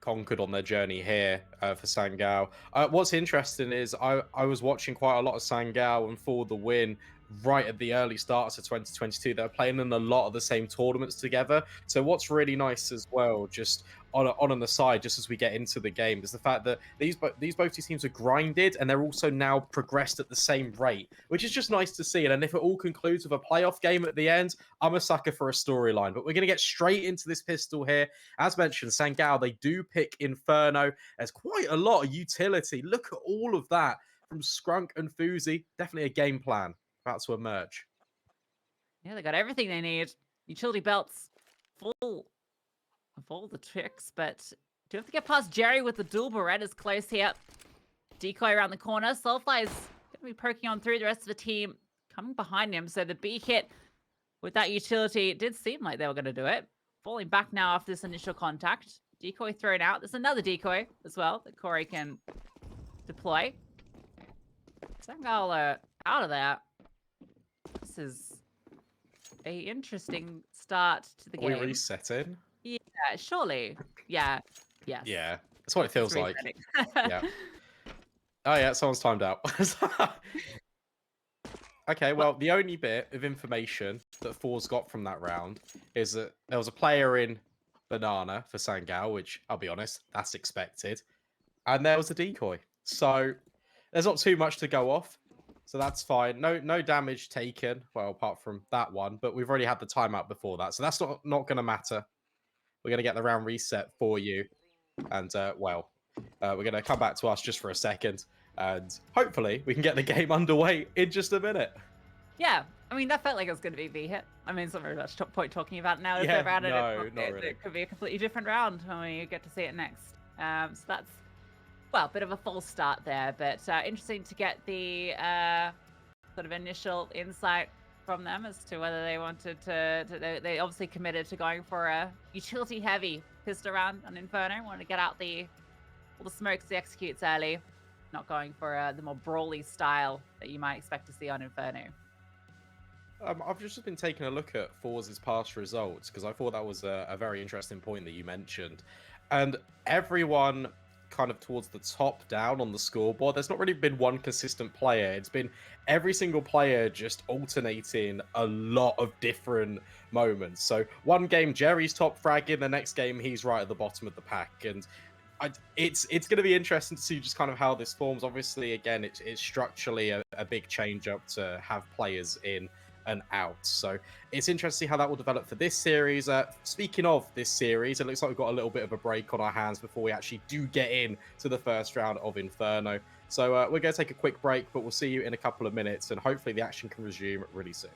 conquered on their journey here for Sangal. What's interesting is I was watching quite a lot of Sangal and for the win right at the early starts of 2022. They're playing in a lot of the same tournaments together. So what's really nice as well, just on an aside, just as we get into the game, is the fact that these both two teams are grinded and they're also now progressed at the same rate, which is just nice to see. And if it all concludes with a playoff game at the end, I'm a sucker for a storyline. But we're going to get straight into this pistol here. As mentioned, Sangal, they do pick Inferno. There's quite a lot of utility. Look at all of that from Scrunk and forZe. Definitely a game plan about to emerge. Yeah, they got everything they need. Utility belts full of all the tricks, but do have to get past Jerry with the dual Berettas close here. Decoy around the corner. Soulfly is going to be poking on through. The rest of the team coming behind him. So the B hit with that utility, it did seem like they were going to do it. Falling back now after this initial contact. Decoy thrown out. There's another decoy as well that Corey can deploy. Sangal out of there. This is a interesting start to the game. Are we resetting? Yeah, surely. Yeah. Yes. Yeah, that's what it feels like. Yeah. Oh yeah, someone's timed out. Okay, well, the only bit of information that forZe got from that round is that there was a player in Banana for Sangal, which, I'll be honest, that's expected. And there was a decoy. So there's not too much to go off. So that's fine. No damage taken, well, apart from that one. But we've already had the timeout before that. So that's not going to matter. We're going to get the round reset for you. And, we're going to come back to us just for a second. And hopefully we can get the game underway in just a minute. Yeah, I mean, that felt like it was going to be V-hit. I mean, it's not very much point talking about now. Yeah, about no, not really. It could be a completely different round when you get to see it next. So that's, well, a bit of a false start there. But interesting to get the sort of initial insight from them as to whether they wanted to they obviously committed to going for a utility-heavy pistol round on Inferno. Wanted to get out all the smokes, the executes early. Not going for the more brawly style that you might expect to see on Inferno. I've just been taking a look at forZe's past results because I thought that was a very interesting point that you mentioned. And everyone kind of towards the top down on the scoreboard, there's not really been one consistent player. It's been every single player just alternating a lot of different moments. So one game, Jerry's top fragging, the next game, he's right at the bottom of the pack. And it's going to be interesting to see just kind of how this forms. Obviously, again, it's structurally a big change up to have players in and out. So it's interesting to see how that will develop for this series. Speaking of this series, it looks like we've got a little bit of a break on our hands before we actually do get in to the first round of Inferno. So we're going to take a quick break, but we'll see you in a couple of minutes, and hopefully the action can resume really soon.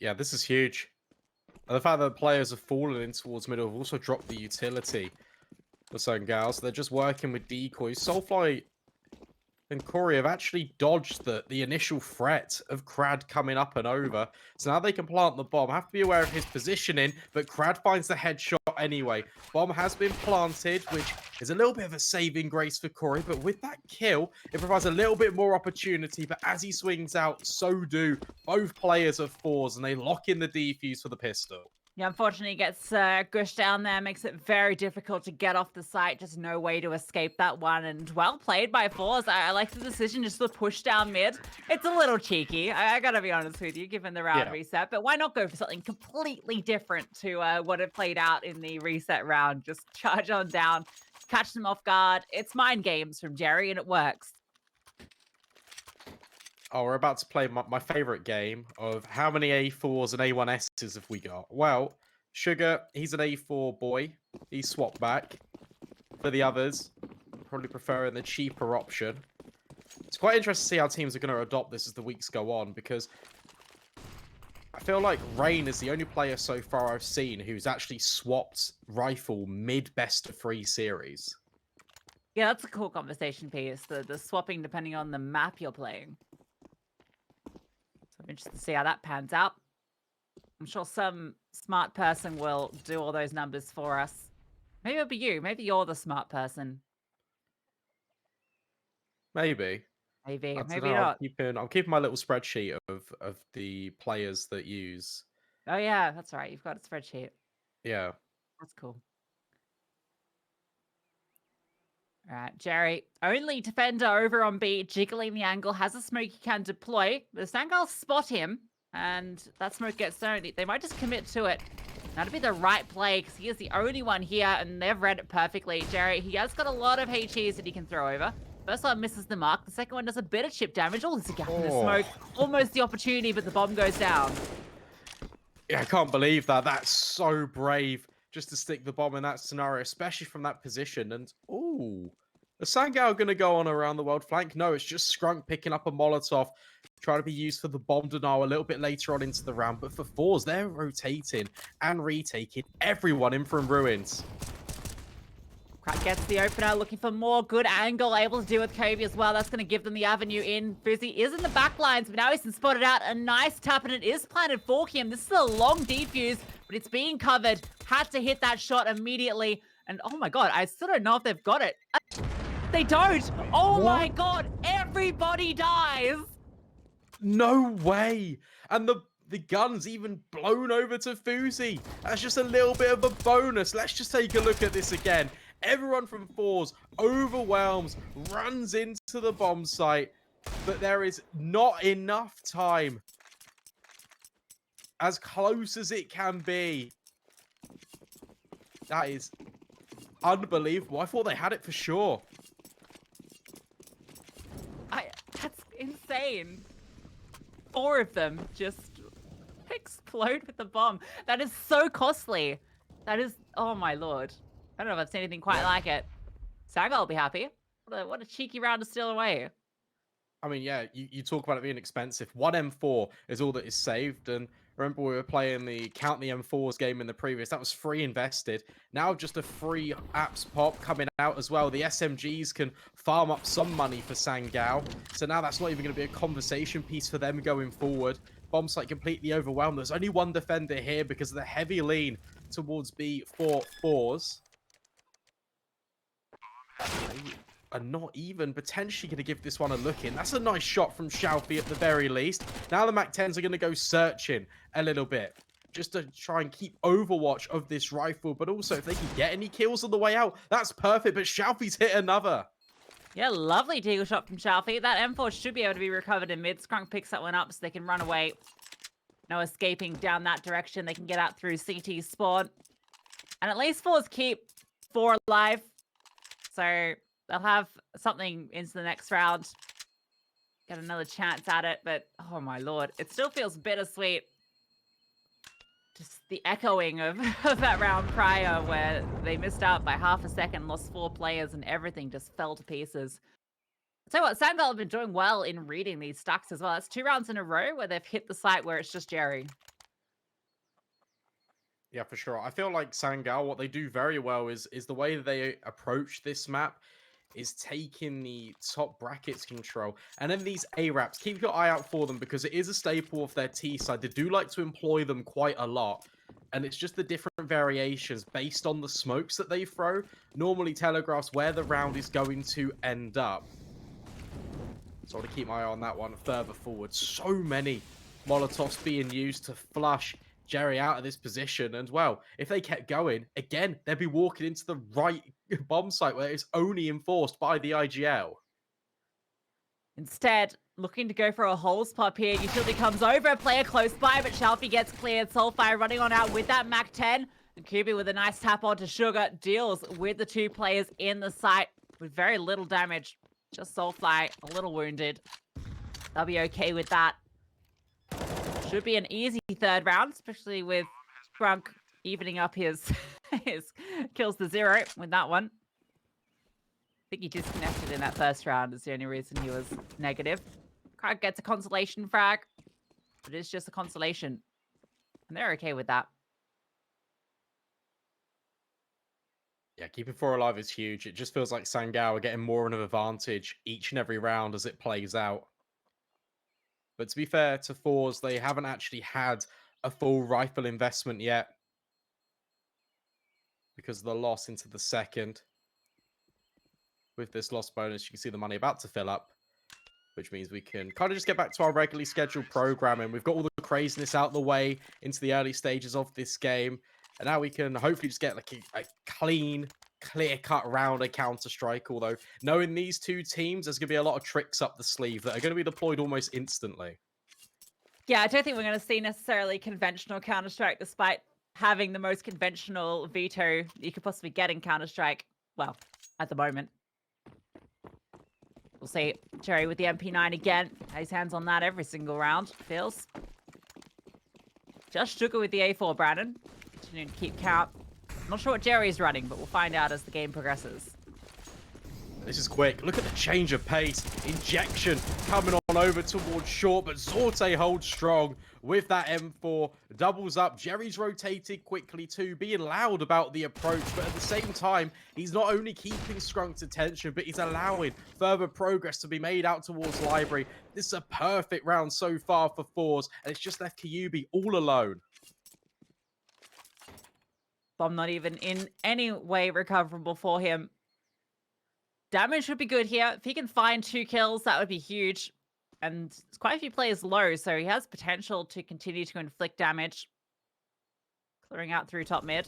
Yeah, this is huge. And the fact that the players have fallen in towards middle have also dropped the utility for Sangal. So they're just working with decoys. Soulfly and Corey have actually dodged the initial threat of Crad coming up and over. So now they can plant the bomb. Have to be aware of his positioning, but Crad finds the headshot anyway. Bomb has been planted, which is a little bit of a saving grace for Corey, but with that kill, it provides a little bit more opportunity. But as he swings out, so do both players of forZe, and they lock in the defuse for the pistol. Yeah, unfortunately, gets gushed down there, makes it very difficult to get off the site. Just no way to escape that one. And well played by forZe. I like the decision just to push down mid. It's a little cheeky, I gotta be honest with you, given the round reset. But why not go for something completely different to what had played out in the reset round? Just charge on down, catch them off guard. It's mind games from Jerry, and it works. Oh, we're about to play my favorite game of how many A4s and A1Ss have we got? Well, Sugar, he's an A4 boy. He's swapped back. For the others, probably preferring the cheaper option. It's quite interesting to see how teams are going to adopt this as the weeks go on, because I feel like Rain is the only player so far I've seen who's actually swapped rifle mid-best of 3 series. Yeah, that's a cool conversation piece. The swapping depending on the map you're playing. I'm interested to see how that pans out. I'm sure some smart person will do all those numbers for us. Maybe it'll be you. Maybe you're the smart person. Maybe. Maybe. I don't Maybe know. not. I'm keeping my little spreadsheet of the players that use. Oh, yeah. That's right. You've got a spreadsheet. Yeah. That's cool. All right, Jerry. Only defender over on B, jiggling the angle, has a smoke he can deploy. The Sangal spot him, and that smoke gets thrown. They might just commit to it. That'd be the right play, because he is the only one here, and they've read it perfectly. Jerry, he has got a lot of HEs that he can throw over. First one misses the mark. The second one does a bit of chip damage. Oh, there's a gap in the smoke. Almost the opportunity, but the bomb goes down. Yeah, I can't believe that. That's so brave, just to stick the bomb in that scenario, especially from that position. And, ooh, is Sangal going to go on around the world flank? No, it's just Scrunk picking up a Molotov, trying to be used for the bomb denial a little bit later on into the round. But for forZe, they're rotating and retaking everyone in from ruins. Crad gets the opener, looking for more good angle, able to deal with Kobe as well. That's going to give them the avenue in. forZe is in the back lines, but now he's been spotted out. A nice tap, and it is planted for him. This is a long defuse, but it's being covered. Had to hit that shot immediately. And oh my god, I still don't know if they've got it. They don't! Oh my god, everybody dies! No way! And the gun's even blown over to forZe. That's just a little bit of a bonus. Let's just take a look at this again. Everyone from forZe overwhelms, runs into the bomb site, but there is not enough time. As close as it can be. That is unbelievable. I thought they had it for sure. That's insane. 4 of them just explode with the bomb. That is so costly. That is, oh my lord. I don't know if I've seen anything quite like it. Sangal will be happy. What a cheeky round to steal away. I mean, yeah, you talk about it being expensive. 1 M4 is all that is saved. And remember, we were playing the Count the M4s game in the previous. That was free invested. Now just a free apps pop coming out as well. The SMGs can farm up some money for Sangal. So now that's not even going to be a conversation piece for them going forward. Bomb site completely overwhelmed. There's only one defender here because of the heavy lean towards B for forZe. are not even potentially going to give this one a look in. That's a nice shot from Challengphzy at the very least. Now the MAC-10s are going to go searching a little bit, just to try and keep overwatch of this rifle, but also if they can get any kills on the way out, that's perfect, but Challengphzy's hit another. Yeah, lovely deagle shot from Challengphzy. That M4 should be able to be recovered in mid. Skrunk picks that one up so they can run away. No escaping down that direction. They can get out through CT spawn. And at least forZe keep 4 alive. So they'll have something into the next round. Get another chance at it, but oh my lord. It still feels bittersweet. Just the echoing of, of that round prior where they missed out by half a second, lost 4 players, and everything just fell to pieces. I'll tell you what, Sangal have been doing well in reading these stacks as well. That's 2 rounds in a row where they've hit the site where it's just Jerry. Yeah, for sure. I feel like Sangal, what they do very well is the way that they approach this map is taking the top brackets control. And then these A-Raps, keep your eye out for them because it is a staple of their T side. They do like to employ them quite a lot. And it's just the different variations based on the smokes that they throw. Normally telegraphs where the round is going to end up. So I want to keep my eye on that one further forward. So many Molotovs being used to flush Jerry out of this position. And, well, if they kept going, again, they'd be walking into the right bomb site where it's only enforced by the IGL. Instead, looking to go for a holes pop here. Utility comes over, a player close by, but Challengphzy gets cleared. Soulfire running on out with that MAC-10. And Kubi with a nice tap onto Sugar deals with the 2 players in the site with very little damage. Just Soulfly, a little wounded. They'll be okay with that. Should be an easy 3rd round, especially with Grunk evening up his, his kills to 0 with that one. I think he disconnected in that 1st round is the only reason he was negative. Krag gets a consolation frag, but it's just a consolation. And they're okay with that. Yeah, keeping 4 alive is huge. It just feels like Sangal are getting more of an advantage each and every round as it plays out. But to be fair to forZe, they haven't actually had a full rifle investment yet because of the loss into the 2nd. With this loss bonus, you can see the money about to fill up, which means we can kind of just get back to our regularly scheduled programming. We've got all the craziness out the way into the early stages of this game, and now we can hopefully just get like a clean, clear-cut round of Counter-Strike, although knowing these 2 teams, there's going to be a lot of tricks up the sleeve that are going to be deployed almost instantly. Yeah, I don't think we're going to see necessarily conventional Counter-Strike, despite having the most conventional veto you could possibly get in Counter-Strike. Well, at the moment. We'll see Jerry with the MP9 again. Has hands on that every single round, feels. Just Sugar with the A4, Brandon. Continuing to keep count. Not sure what Jerry's running, but we'll find out as the game progresses. This is quick. Look at the change of pace. Injection coming on over towards short, but Zorte holds strong with that M4. Doubles up. Jerry's rotated quickly too, being loud about the approach, but at the same time, he's not only keeping Skrunk's attention, but he's allowing further progress to be made out towards Library. This is a perfect round so far for forZe, and it's just left Kyubi all alone. Bomb not even in any way recoverable for him. Damage should be good here. If he can find 2 kills, that would be huge. And there's quite a few players low, so he has potential to continue to inflict damage. Clearing out through top mid.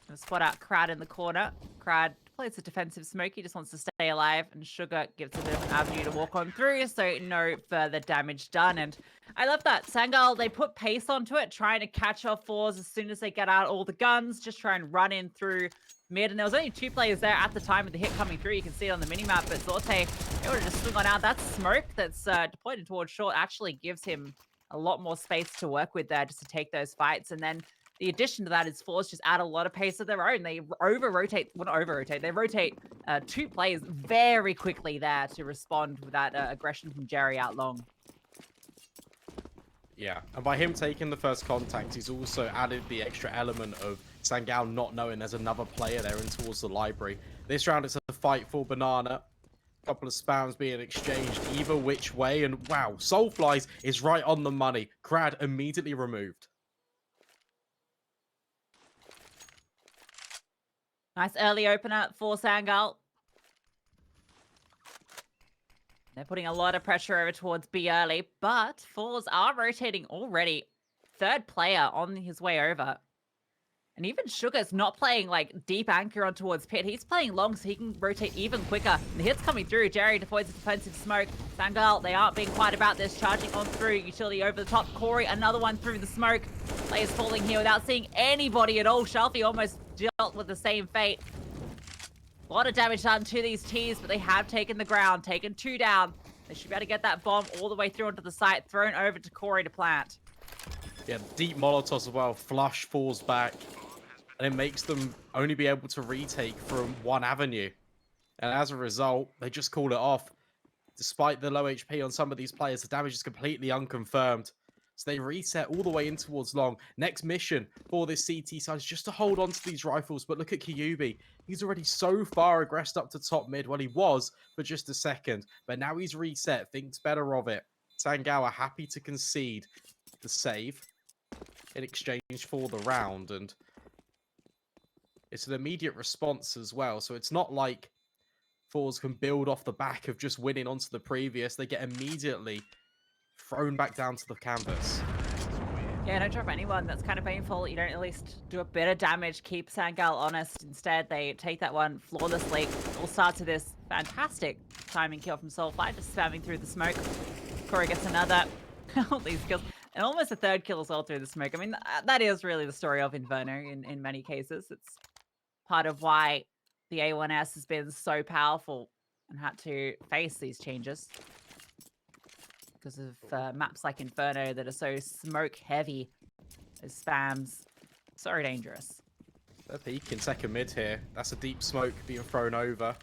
Gonna spot out Krad in the corner. Krad plays a defensive smoke. He just wants to stay alive. And Sugar gives a bit of an avenue to walk on through, so no further damage done. And I love that. Sangal, they put pace onto it, trying to catch off forZe as soon as they get out all the guns. Just try and run in through mid, and there was only 2 players there at the time of the hit coming through. You can see it on the minimap, but Zorte able to just swing on out. That smoke that's deployed towards short actually gives him a lot more space to work with there just to take those fights. And then the addition to that is forZe just add a lot of pace of their own. They over-rotate, well, not over-rotate, they rotate 2 players very quickly there to respond with that aggression from Jerry out long. Yeah, and by him taking the first contact, he's also added the extra element of Sangal not knowing there's another player there and towards the Library. This round, it's a fight for Banana. A couple of spams being exchanged either which way, and wow, Soulflies is right on the money. Krad immediately removed. Nice early opener for Sangal. They're putting a lot of pressure over towards B early, but forZe are rotating already. Third player on his way over. And even Sugar's not playing like deep anchor on towards pit. He's playing long so he can rotate even quicker. The hit's coming through. Jerry deploys a defensive smoke. Sangal, they aren't being quiet about this. Charging on through. Utility over the top. Corey, another one through the smoke. Players falling here without seeing anybody at all. CSGO almost dealt with the same fate. A lot of damage done to these Ts, but they have taken the ground. Taken 2 down. They should be able to get that bomb all the way through onto the site. Thrown over to Corey to plant. Yeah, deep Molotovs as well. Flush falls back. And it makes them only be able to retake from one avenue. And as a result, they just call it off. Despite the low HP on some of these players, the damage is completely unconfirmed. So they reset all the way in towards long. Next mission for this CT side is just to hold on to these rifles. But look at Kyubi. He's already so far aggressed up to top mid. Well, he was for just a second. But now he's reset, thinks better of it. Sangal are happy to concede the save in exchange for the round. And it's an immediate response as well. So it's not like forZe can build off the back of just winning onto the previous. They get immediately thrown back down to the canvas. Yeah, don't drop anyone. That's kind of painful. You don't at least do a bit of damage. Keep Sangal honest. Instead, they take that one flawlessly. All starts with this fantastic timing kill from soulphly, just spamming through the smoke. Corey gets another. All these kills. And almost a third kill as well through the smoke. I mean, that is really the story of Inferno in many cases. It's part of why the A1S has been so powerful and had to face these changes. Because of maps like Inferno that are so smoke heavy. Those spams, so dangerous. They're peeking second mid here. That's a deep smoke being thrown over.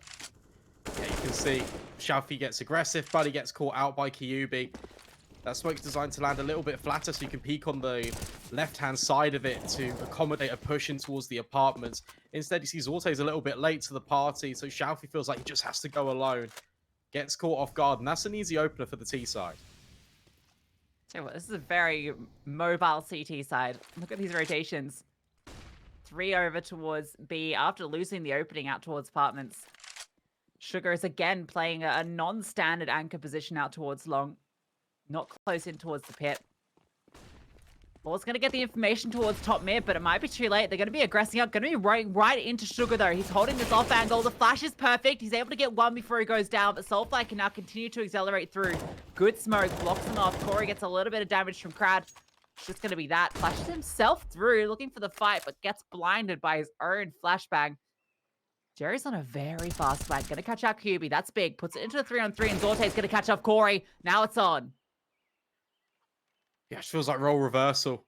Yeah, you can see CSGO gets aggressive. Buddy gets caught out by Kyubi. That smoke's designed to land a little bit flatter so you can peek on the left-hand side of it to accommodate a push in towards the apartments. Instead, he sees Orte's a little bit late to the party, so CSGO feels like he just has to go alone. Gets caught off guard, and that's an easy opener for the T side. So this is a very mobile CT side. Look at these rotations. 3 over towards B after losing the opening out towards apartments. Sugar is again playing a non-standard anchor position out towards long. Not close in towards the pit. forZe's going to get the information towards top mid, but it might be too late. They're going to be aggressing up. Going to be right into Sugar, though. He's holding this off angle. The flash is perfect. He's able to get one before he goes down, but soulphly can now continue to accelerate through. Good smoke. Blocks him off. Corey gets a little bit of damage from Crad. It's just going to be that. Flashes himself through, looking for the fight, but gets blinded by his own flashbang. Jerry's on a very fast flank. Going to catch out QB. That's big. Puts it into the 3-on-3, and Zorte's going to catch off Corey. Now it's on. Yeah, it feels like role reversal.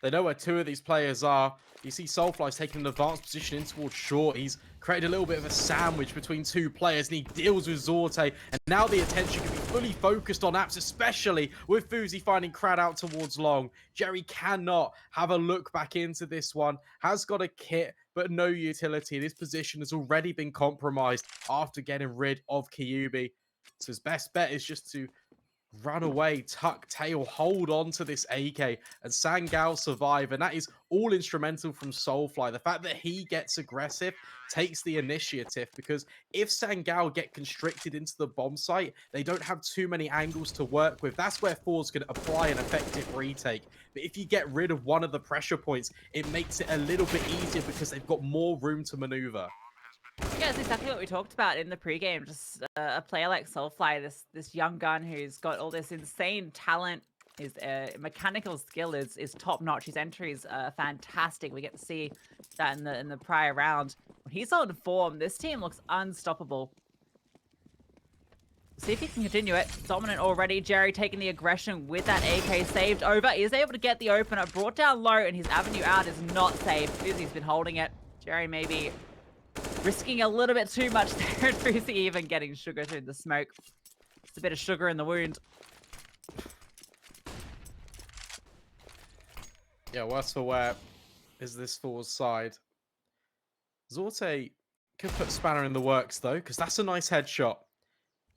They know where 2 of these players are. You see soulphly's taking an advanced position in towards short. He's created a little bit of a sandwich between 2 players, and he deals with Zorte. And now the attention can be fully focused on apps, especially with forZe finding Crad out towards long. Jerry cannot have a look back into this one. Has got a kit, but no utility. This position has already been compromised after getting rid of Kyubi. So his best bet is just to run away, tuck tail, hold on to this AK, and Sangal survive. And that is all instrumental from soulphly. The fact that he gets aggressive takes the initiative, because if Sangal get constricted into the bomb site, they don't have too many angles to work with. That's where forZe can apply an effective retake. But if you get rid of one of the pressure points, it makes it a little bit easier because they've got more room to maneuver. Yeah, that's exactly what we talked about in the pregame. Just a player like soulphly, this young gun who's got all this insane talent. His mechanical skill is top notch. His entries are fantastic. We get to see that in the prior round. When he's on form, this team looks unstoppable. See if he can continue it. Dominant already. Jerry taking the aggression with that AK saved over. He is able to get the opener, brought down low, and his avenue out is not safe. forZe's been holding it. Jerry maybe risking a little bit too much there. forZe even getting Sugar through the smoke. Just a bit of sugar in the wound. Yeah, worse for wear is this forZe side. Zorte could put Spanner in the works, though, because that's a nice headshot.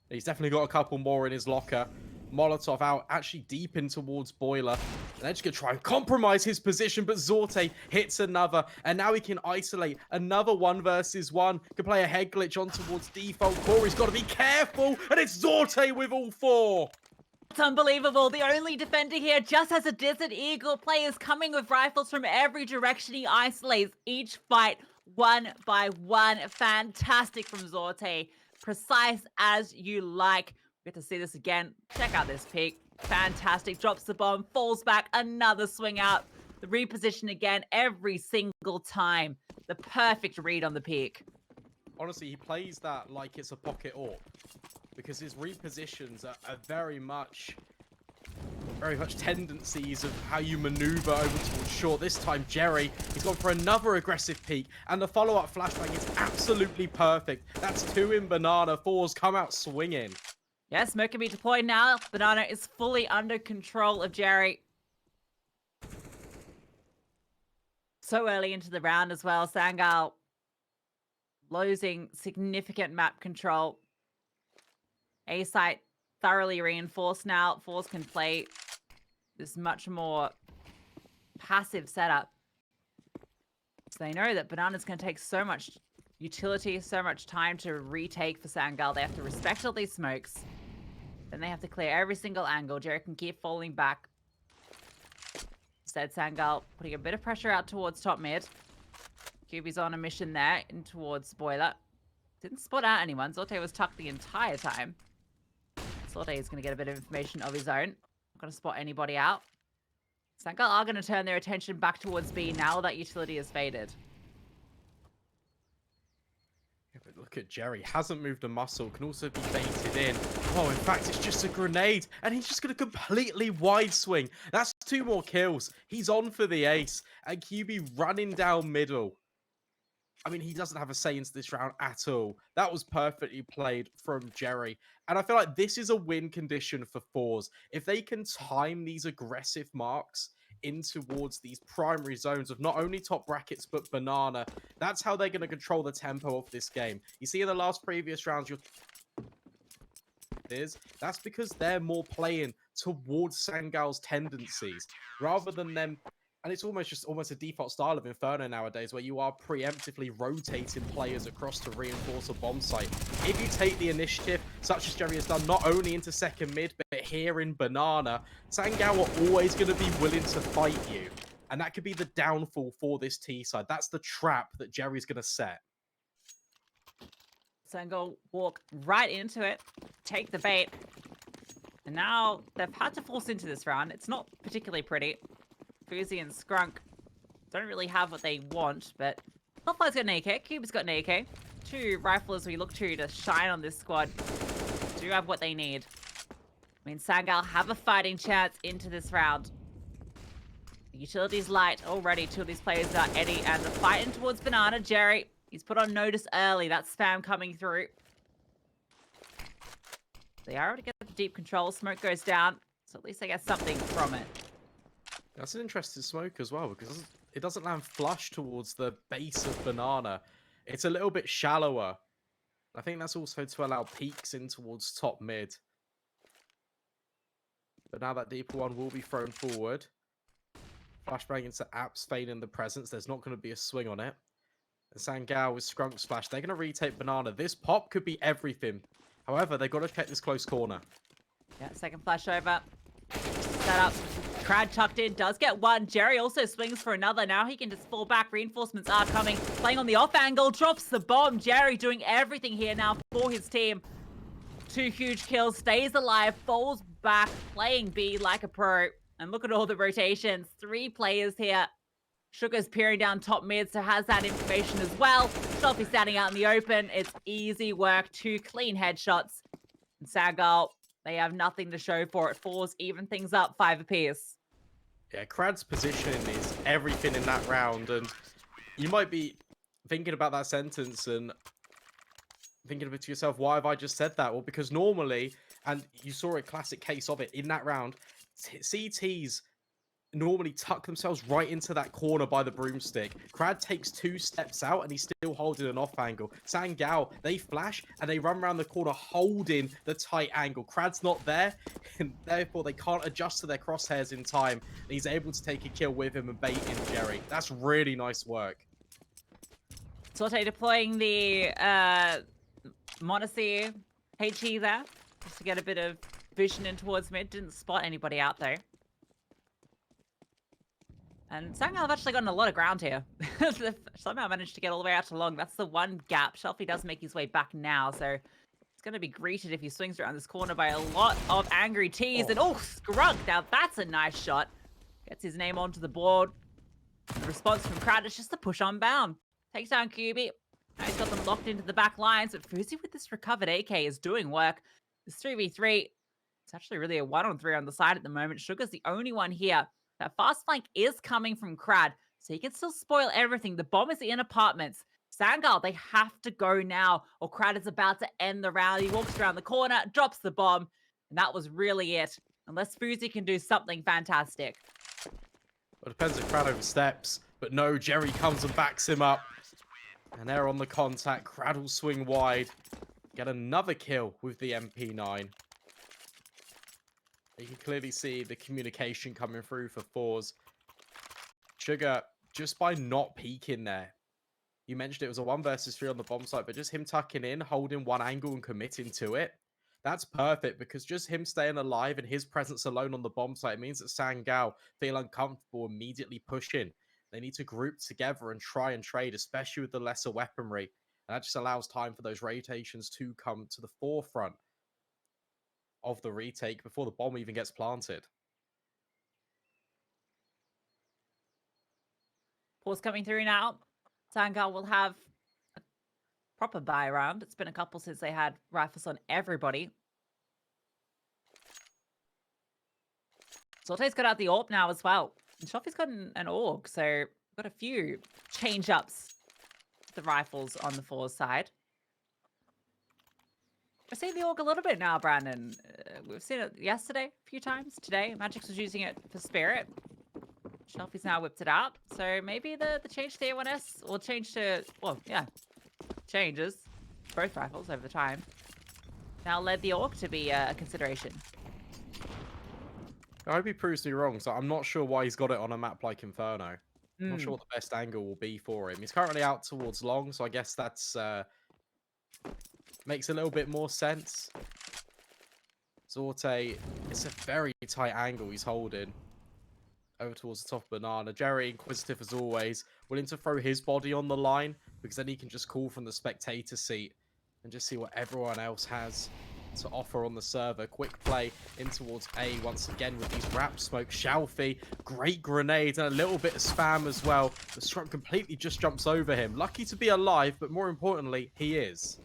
He's definitely got a couple more in his locker. Molotov out, actually deep in towards Boiler. They're just going to try and compromise his position, but Zorte hits another, and now he can isolate another 1 versus 1. Can play a head glitch on towards default. Corey's got to be careful, and it's Zorte with all 4. It's unbelievable. The only defender here just has a Desert Eagle. Players coming with rifles from every direction. He isolates each fight 1 by 1. Fantastic from Zorte. Precise as you like. We get to see this again. Check out this peek. Fantastic. Drops the bomb, falls back, another swing out. The reposition again every single time. The perfect read on the peek. Honestly, he plays that like it's a pocket AWP, because his repositions are very much tendencies of how you maneuver over towards short. This time, Jerry, he's gone for another aggressive peek, and the follow-up flashbang is absolutely perfect. That's 2 in Banana. forZe come out swinging. Yeah, smoke can be deployed now. Banana is fully under control of Jerry. So early into the round as well. Sangal losing significant map control. A site thoroughly reinforced now. forZe can play this much more passive setup. So they know that Banana's going to take so much utility, so much time to retake for Sangal. They have to respect all these smokes. Then they have to clear every single angle. Jerry can keep falling back. Instead, Sangal putting a bit of pressure out towards top mid. QB's on a mission there in towards Boiler. Didn't spot out anyone. Zorte was tucked the entire time. Zorte is going to get a bit of information of his own. Not going to spot anybody out. Sangal are going to turn their attention back towards B now that utility has faded. Yeah, but look at Jerry. Hasn't moved a muscle. Can also be baited in. Oh, in fact, it's just a grenade. And he's just going to completely wide swing. That's 2 more kills. He's on for the ace. And QB running down middle. I mean, he doesn't have a say into this round at all. That was perfectly played from Jerry. And I feel like this is a win condition for forZe. If they can time these aggressive marks in towards these primary zones of not only top brackets, but Banana, that's how they're going to control the tempo of this game. You see in the last previous rounds, that's because they're more playing towards Sangal's tendencies rather than them. And it's almost a default style of Inferno nowadays, where you are preemptively rotating players across to reinforce a bomb site. If you take the initiative, such as Jerry has done, not only into second mid, but here in Banana, Sangal are always going to be willing to fight you. And that could be the downfall for this T side. That's the trap that Jerry's going to set. Sangal walk right into it, take the bait. And now they've had to force into this round. It's not particularly pretty. forZe and Scrunk don't really have what they want, but Hellfire's got an AK, Cube's got an AK. 2 riflers we look to shine on this squad do have what they need. I mean, Sangal have a fighting chance into this round. The utility's light already. 2 of these players are Eddie and the fighting towards Banana. Jerry, he's put on notice early. That spam coming through. They are able to get the deep control. Smoke goes down, so at least they get something from it. That's an interesting smoke as well, because it doesn't land flush towards the base of Banana. It's a little bit shallower. I think that's also to allow peaks in towards top mid. But now that deeper one will be thrown forward. Flashbang into Apps, feigning the presence. There's not going to be a swing on it. And Sangal with Scrunk Splash. They're going to retake Banana. This pop could be everything. However, they've got to check this close corner. Yeah, second flash over. Set up. Crad tucked in, does get one. Jerry also swings for another. Now he can just fall back. Reinforcements are coming. Playing on the off angle, drops the bomb. Jerry doing everything here now for his team. 2 huge kills, stays alive, falls back, playing B like a pro. And look at all the rotations. 3 players here. Sugar's peering down top mid, so has that information as well. Selfie standing out in the open. It's easy work. 2 clean headshots. And Sangal, they have nothing to show for it. forZe even things up 5 apiece. Yeah, Crad's position is everything in that round. And you might be thinking about that sentence and thinking to yourself, why have I just said that? Well, because normally, and you saw a classic case of it in that round, CT's normally tuck themselves right into that corner by the broomstick. Crad takes 2 steps out and he's still holding an off angle. Sangal, they flash and they run around the corner holding the tight angle. Crad's not there, and therefore they can't adjust to their crosshairs in time. And he's able to take a kill with him and bait in Jerry. That's really nice work. forZe deploying the Monacy HE there, just to get a bit of vision in towards mid. Didn't spot anybody out though. And Sangal have actually gotten a lot of ground here. They've somehow managed to get all the way out to long. That's the one gap. ChaleZghy does make his way back now, so it's going to be greeted if he swings around this corner by a lot of angry T's. And Scrunk! Now that's a nice shot. Gets his name onto the board. The response from Crad is just to push on bound. Takes down QB. Now he's got them locked into the back lines, but forZe with this recovered AK is doing work. This 3v3, it's actually really a 1-on-3 on the side at the moment. Sugar's the only one here. That fast flank is coming from Crad, so he can still spoil everything. The bomb is in apartments. Sangal, they have to go now, or Crad is about to end the round. He walks around the corner, drops the bomb, and that was really it. Unless forZe can do something fantastic. Well, it depends if Crad oversteps, but no, Jerry comes and backs him up. And they're on the contact. Crad will swing wide. Get another kill with the MP9. You can clearly see the communication coming through for forZe. Sugar, just by not peeking there. You mentioned it was a 1 versus 3 on the bomb site, but just him tucking in, holding one angle and committing to it. That's perfect, because just him staying alive and his presence alone on the bomb site means that Sangal feel uncomfortable immediately pushing. They need to group together and try and trade, especially with the lesser weaponry. And that just allows time for those rotations to come to the forefront of the retake before the bomb even gets planted. Pause coming through now. Sangal will have a proper buy round. It's been a couple since they had rifles on everybody. forZe's got out the AWP now as well. And ChaleZghy's got an AUG, so got a few change-ups to the rifles on the forZe side. I've seen the AUG a little bit now, Brandon. We've seen it yesterday a few times. Today, Magix was using it for Spirit. ChaleZghy's now whipped it out. So maybe the change to A1S will change to, well, yeah, changes both rifles over time. Now led the AUG to be a consideration. I hope he proves me wrong, so I'm not sure why he's got it on a map like Inferno. I'm not sure what the best angle will be for him. He's currently out towards long, so I guess that's makes a little bit more sense. forZe, it's a very tight angle he's holding over towards the top of Banana. Jerry, inquisitive as always, willing to throw his body on the line, because then he can just call from the spectator seat and just see what everyone else has to offer on the server. Quick play in towards A once again with these wrap smoke. ChaleZghy, great grenade and a little bit of spam as well. The Scrump completely just jumps over him. Lucky to be alive, but more importantly, he is.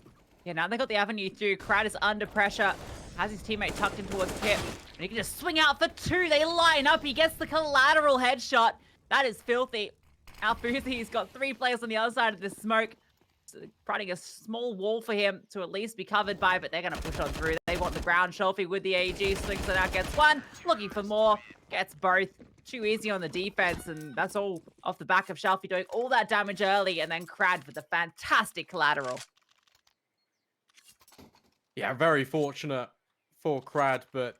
Yeah, now they got the avenue through. Crad is under pressure. Has his teammate tucked in towards Pip. And he can just swing out for 2. They line up. He gets the collateral headshot. That is filthy. Now forZe's got 3 players on the other side of the smoke. So providing a small wall for him to at least be covered by, but they're going to push on through. They want the ground. ChaleZghy with the AG swings it out, gets 1. Looking for more. Gets both. Too easy on the defense, and that's all off the back of ChaleZghy doing all that damage early, and then Crad with a fantastic collateral. Yeah, very fortunate for Crad, but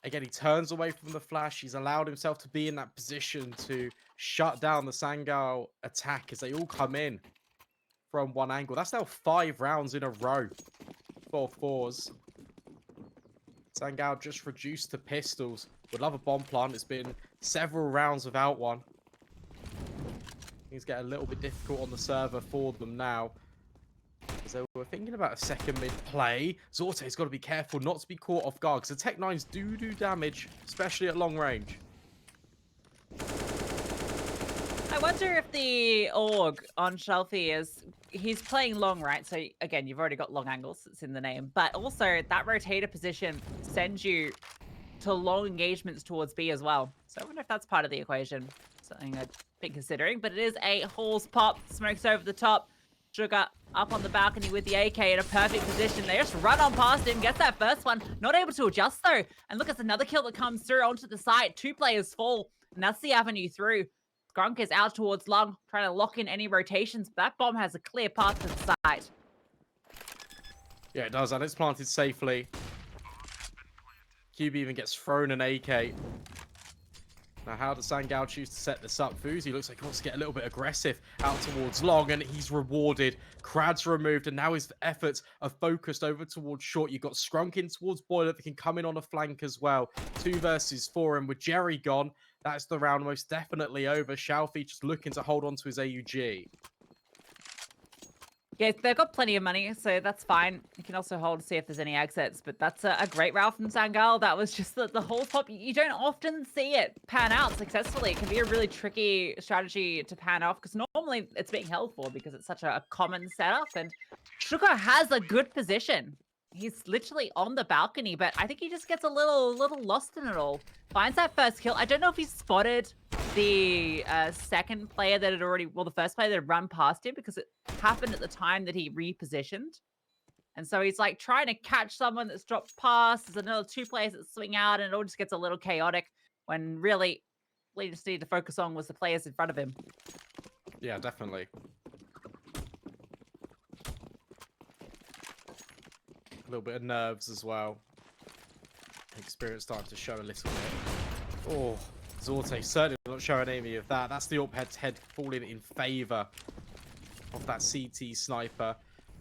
again, he turns away from the flash. He's allowed himself to be in that position to shut down the Sangal attack as they all come in from one angle. That's now 5 rounds in a row for forZe. Sangal just reduced to pistols. Would love a bomb plant. It's been several rounds without one. Things get a little bit difficult on the server for them now. As they were thinking about a second mid play. forZe's got to be careful not to be caught off guard, because the Tech 9s do damage, especially at long range. I wonder if the AUG on ChaleZghy is... He's playing long, right? So, again, you've already got long angles. It's in the name. But also, that rotator position sends you to long engagements towards B as well. So, I wonder if that's part of the equation. Something I'd be considering. But it is a Halls pop. Smokes over the top. Sugar up on the balcony with the AK in a perfect position. They just run on past him. Gets that first one. Not able to adjust, though. And look, it's another kill that comes through onto the site. 2 players fall. And that's the avenue through. Grunk is out towards long, trying to lock in any rotations, but that bomb has a clear path to the side. Yeah, it does, and it's planted safely. QB even gets thrown an AK. Now, how does Sangal choose to set this up? forZe looks like he wants to get a little bit aggressive out towards long, and he's rewarded. Crad's removed, and now his efforts are focused over towards short. You've got Scrunk in towards Boiler that can come in on a flank as well. 2 versus 4, and with Jerry gone, that's the round most definitely over. Challenger just looking to hold on to his AUG. Yeah, they've got plenty of money, so that's fine. You can also hold to see if there's any exits, but that's a great route from Sangal. That was just the whole pop. You don't often see it pan out successfully. It can be a really tricky strategy to pan off because normally it's being held for because it's such a common setup. And Sugar has a good position. He's literally on the balcony, but I think he just gets a little lost in it all. Finds that first kill. I don't know if he spotted the second player that had already, well, the first player that had run past him because it happened at the time that he repositioned. And so he's like trying to catch someone that's dropped past. There's another 2 players that swing out and it all just gets a little chaotic when really what he just needed to focus on was the players in front of him. Yeah, definitely. A little bit of nerves as well. Experience starting to show a little bit. Oh, Zorte certainly not showing any of that. That's the up head falling in favour of that CT sniper.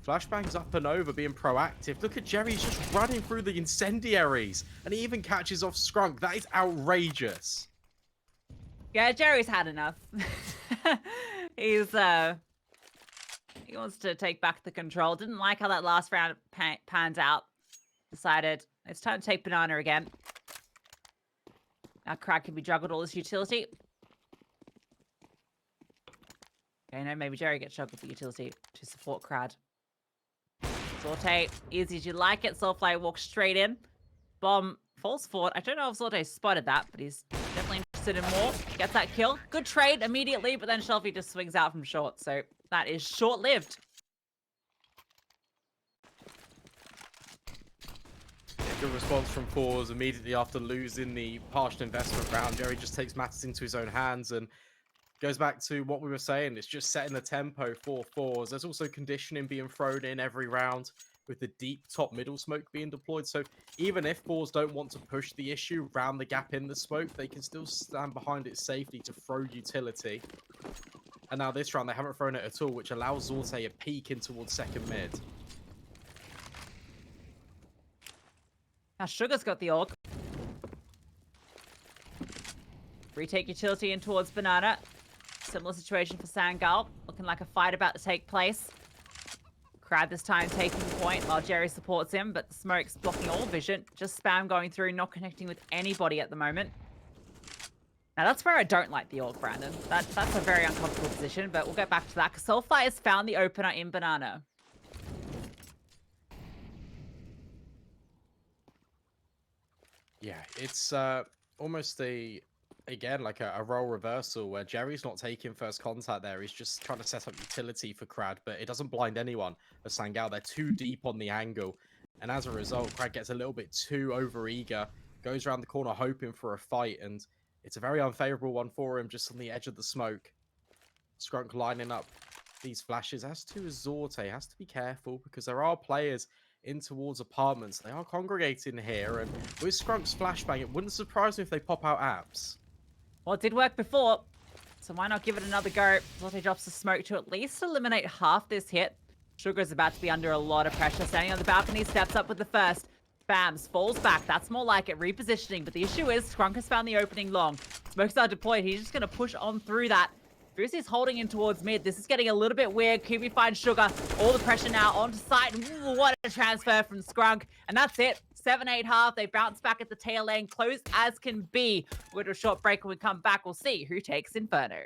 Flashbang's up and over, being proactive. Look at Jerry, he's just running through the incendiaries. And he even catches off Scrunk. That is outrageous. Yeah, Jerry's had enough. He's, he wants to take back the control. Didn't like how that last round panned out. Decided it's time to take Banana again. Now Crad can be juggled all this utility. Okay, no, maybe Jerry gets juggled the utility to support Crad. Zorte, easy as you like it. Soulfly walks straight in. Bomb falls forward. I don't know if Zorte spotted that, but he's definitely interested in more. Gets that kill. Good trade immediately, but then Shelfie just swings out from short. So that is short-lived. Good response from forZe immediately after losing the partial investment round. Jerry just takes matters into his own hands and goes back to what we were saying. It's just setting the tempo for forZe. There's also conditioning being thrown in every round with the deep top middle smoke being deployed. So even if forZe don't want to push the issue round the gap in the smoke, they can still stand behind its safety to throw utility. And now this round, they haven't thrown it at all, which allows Zorte a peek in towards second mid. Now Sugar's got the orc. Retake utility in towards Banana. Similar situation for Sangal. Looking like a fight about to take place. Crab this time taking point while Jerry supports him, but the smoke's blocking all vision. Just spam going through, not connecting with anybody at the moment. Now that's where I don't like the orc, Brandon. That's a very uncomfortable position, but we'll get back to that because Soulfly has found the opener in Banana. Yeah, it's almost again, like a role reversal where Jerry's not taking first contact there. He's just trying to set up utility for Crad, but it doesn't blind anyone for Sangal. They're too deep on the angle. And as a result, Crad gets a little bit too overeager, goes around the corner hoping for a fight, and it's a very unfavorable one for him just on the edge of the smoke. Scrunk lining up these flashes. As to Zorte, has to be careful because there are players in towards apartments. They are congregating here, and with Skrunk's flashbang, it wouldn't surprise me if they pop out apps. Well, it did work before, so why not give it another go? Zorte drops the smoke to at least eliminate half this hit. Sugar's about to be under a lot of pressure. Standing on the balcony, steps up with the first. Bams, falls back. That's more like it. Repositioning, but the issue is Scrunk has found the opening long. Smokes are deployed. He's just going to push on through that. forZe's holding in towards mid. This is getting a little bit weird. QB finds Sugar. All the pressure now onto site. Ooh, what a transfer from Scrunk. And that's it. 7-8 half. They bounce back at the tail end. Close as can be. We're going to a short break. When we come back, we'll see who takes Inferno.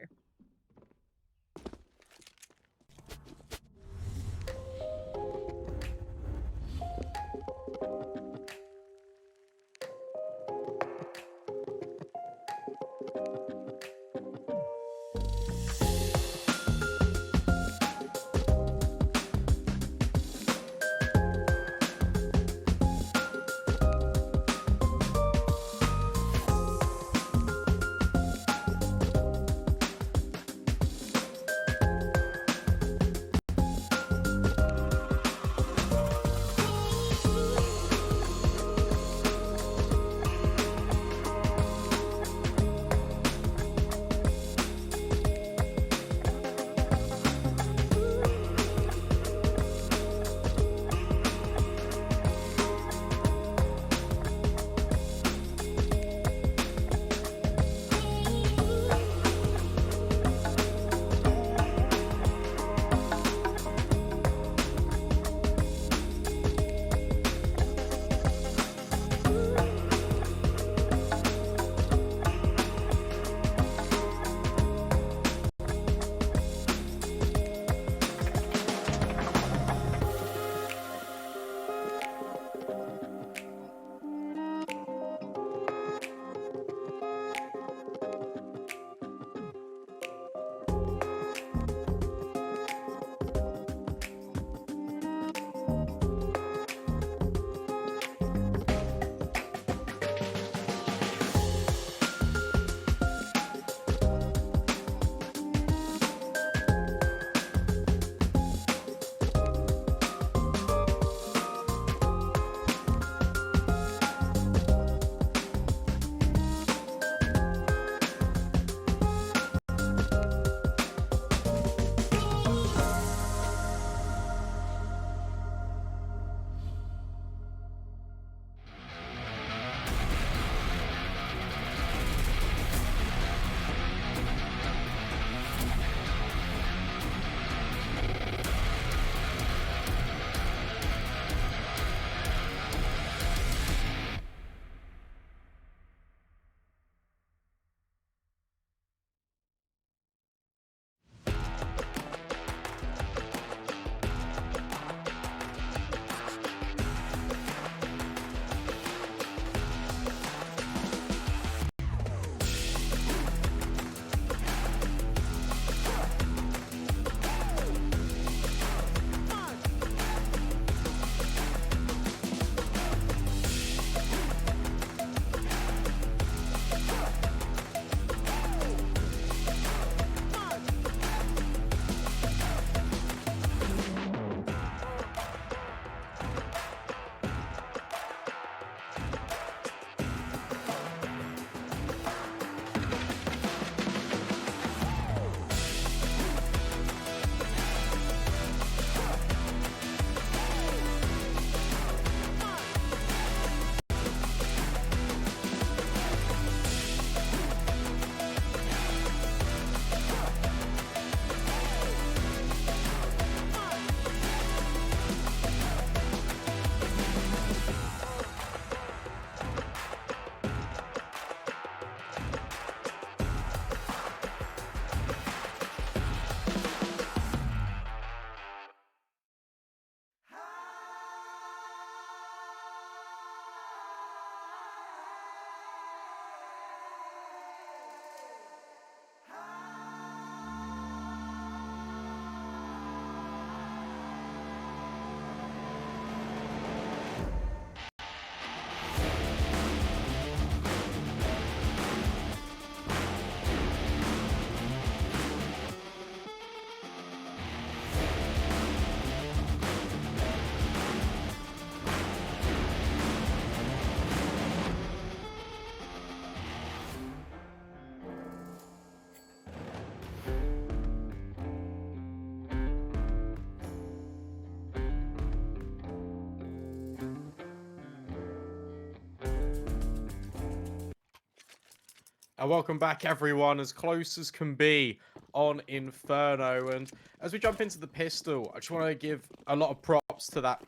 And welcome back, everyone, as close as can be on Inferno. And as we jump into the pistol, I just want to give a lot of props to that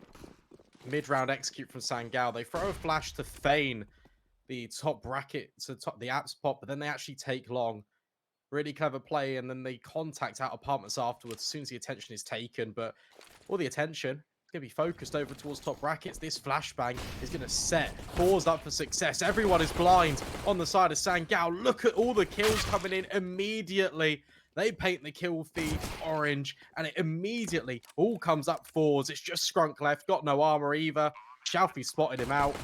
mid-round execute from Sangal. They throw a flash to feign the top bracket, to top the apps pop, but then they actually take long. Really clever play, and then they contact out apartments afterwards as soon as the attention is taken. But all the attention is going to be focused over towards top brackets. This flashbang is going to set forZe up for success. Everyone is blind on the side of Sangal. Look at all the kills coming in immediately. They paint the kill feed orange, and it immediately all comes up forZe. It's just Scrunk left, got no armor either. ChaleNphzy spotted him out.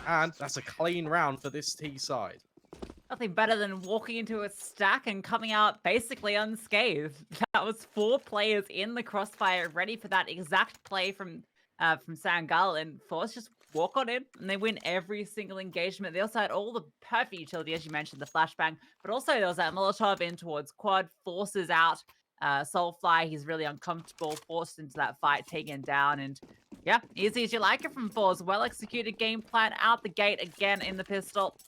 And that's a clean round for this T side. Nothing better than walking into a stack and coming out basically unscathed. That was 4 players in the crossfire, ready for that exact play from Sangal, and forZe just walk on in, and they win every single engagement. They also had all the perfect utility, as you mentioned, the flashbang, but also there was that Molotov in towards quad, forces out Sangal-phzy. He's really uncomfortable, forced into that fight, taken down, and yeah, easy as you like it from forZe. Well executed game plan out the gate again in the pistol.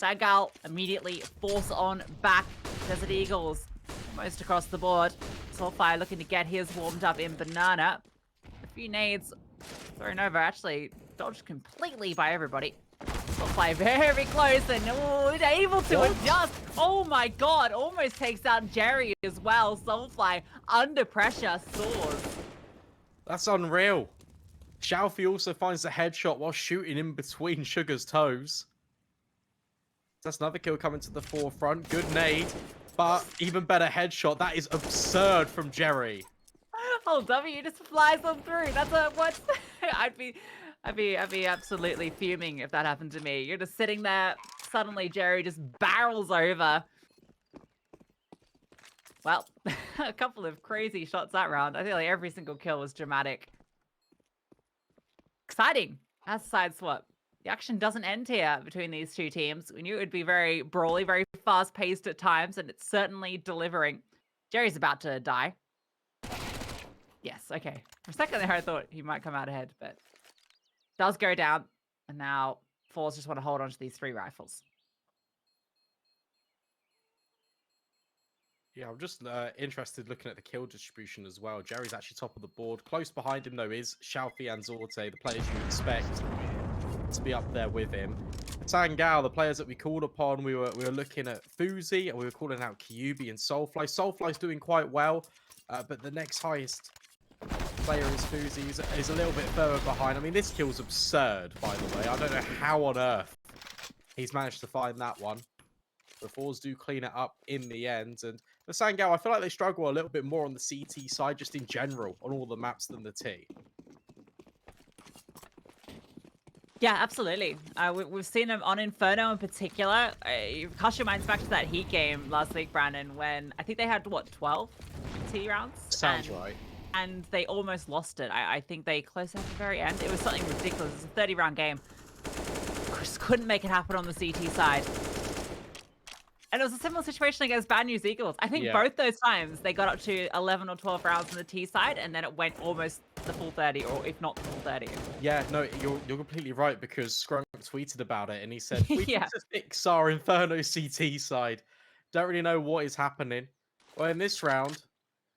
Sangal immediately force on back. Desert Eagles almost across the board. Sangal-phzy looking to get his warmed up in banana. A few nades thrown over, actually dodged completely by everybody. Sangal-phzy very close and able to adjust. Oh my god, almost takes out Jerry as well. Sangal-phzy under pressure soars. That's unreal. ChaleNphzy also finds the headshot while shooting in between Sugar's toes. That's another kill coming to the forefront. Good nade, but even better headshot. That is absurd from Jerry. Oh, W just flies on through. That's a what? I'd be absolutely fuming if that happened to me. You're just sitting there. Suddenly, Jerry just barrels over. Well, a couple of crazy shots that round. I feel like every single kill was dramatic. Exciting. As side swap. The action doesn't end here between these two teams. We knew it would be very brawly, very fast-paced at times, and it's certainly delivering. Jerry's about to die. Yes, okay. For a second there, I thought he might come out ahead, but does go down. And now forZe just want to hold on to these 3 rifles. Yeah, I'm just interested looking at the kill distribution as well. Jerry's actually top of the board. Close behind him, though, is ChaleNphzy and Zorte, the players you expect to be up there with him. Sangal, the players that we called upon, we were looking at forZe, and we were calling out Kyubi and forZe. forZe's doing quite well, but the next highest player is forZe. He's a little bit further behind. I mean, this kill's absurd, by the way. I don't know how on earth he's managed to find that one. The forZe do clean it up in the end. And for Sangal, I feel like they struggle a little bit more on the CT side, just in general, on all the maps than the T. Yeah, absolutely. We've seen him on Inferno in particular. Cast your minds back to that Heat game last week, Brandon, when I think they had, what, 12 T rounds? Sounds right. And they almost lost it. I think they closed at the very end. It was something ridiculous. It was a 30-round game. Just couldn't make it happen on the CT side. And it was a similar situation against Bad News Eagles. I think both those times they got up to 11 or 12 rounds on the T side, and then it went almost the full 30, or if not the full 30. Yeah, no, you're completely right, because Scrunk tweeted about it, and he said, we need Yeah. to fix our Inferno CT side. Don't really know what is happening. Well, in this round,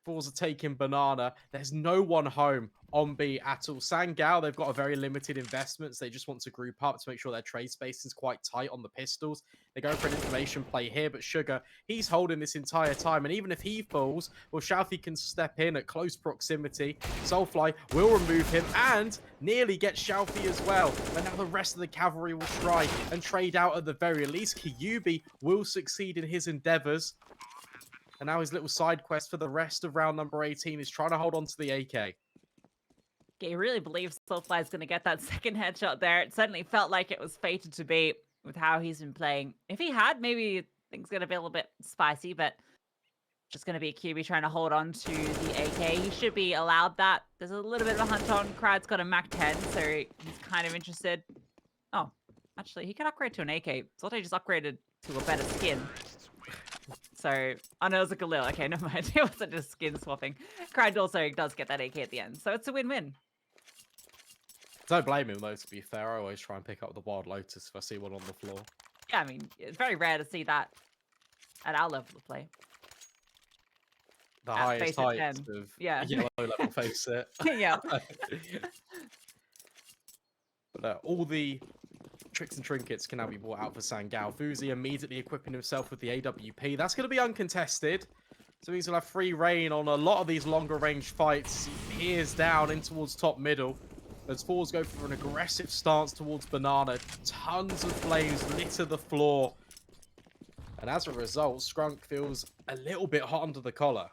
forZe are taking banana. There's no one home on B at all. Sangal, they've got a very limited investments. They just want to group up to make sure their trade space is quite tight on the pistols. They're going for an information play here, but Sugar, he's holding this entire time. And even if he falls, well, ChaleNphzy can step in at close proximity. Sangal-phzy will remove him and nearly get ChaleNphzy as well. But now the rest of the cavalry will try and trade out at the very least. Kyubi will succeed in his endeavors. And now his little side quest for the rest of round number 18 is trying to hold on to the AK. He really believes Sangal-phzy is going to get that second headshot there. It certainly felt like it was fated to be with how he's been playing. If he had, maybe things going to be a little bit spicy, but just going to be Kyubi trying to hold on to the AK. He should be allowed that. There's a little bit of a hunt on. Crad's got a Mac 10, so he's kind of interested. Oh, actually, he could upgrade to an AK. Zorte just upgraded to a better skin. So, oh no, it was a Galil. Okay, never mind. It wasn't just skin swapping. Crad also does get that AK at the end, so it's a win-win. Don't blame him, though, to be fair. I always try and pick up the Wild Lotus if I see one on the floor. Yeah, I mean, it's very rare to see that at our level of play. The At highest Face It heights 10. of Yeah. yellow level face it. Yeah. But all the tricks and trinkets can now be brought out for Sangal-phzy, immediately equipping himself with the AWP. That's going to be uncontested. So he's going to have free reign on a lot of these longer range fights. He peers down in towards top middle. As forZe go for an aggressive stance towards Banana. Tons of flames litter the floor. And as a result, Scrunk feels a little bit hot under the collar.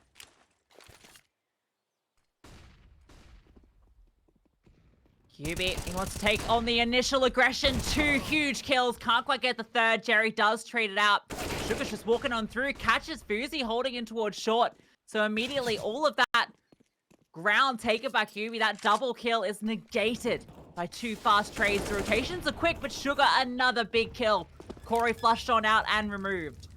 QB, he wants to take on the initial aggression. 2 huge kills. Can't quite get the third. Jerry does trade it out. Sugar's just walking on through. Catches forZe holding in towards short. So immediately all of that ground taken by QB, that double kill is negated by 2 fast trades. The rotations are quick, but Sugar, another big kill. Corey flushed on out and removed.